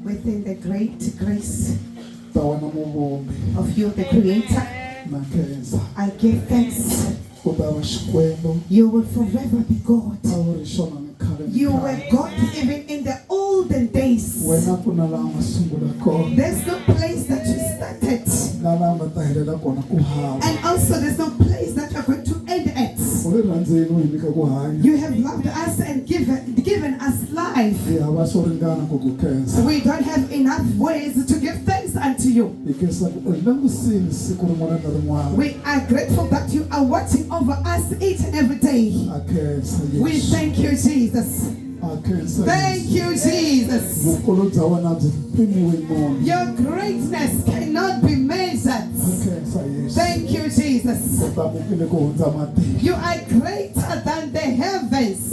within the great grace of you, the Creator, I give thanks. You will forever be God. You were God even in the olden days. There's no place that you started. And also there's no place that you're going to end at. You have loved us and given us life. We don't have enough ways to give thanks unto you. We are grateful that you are watching over us each and every day. We thank you, Jesus. Thank you, Jesus. Your greatness cannot be measured. Thank you, Jesus. You are greater than the heavens.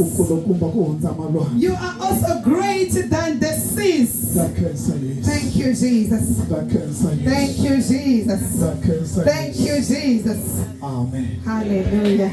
You are also greater than the seas. Thank you, Jesus. Thank you, Jesus. Thank you, Jesus. Amen. Hallelujah.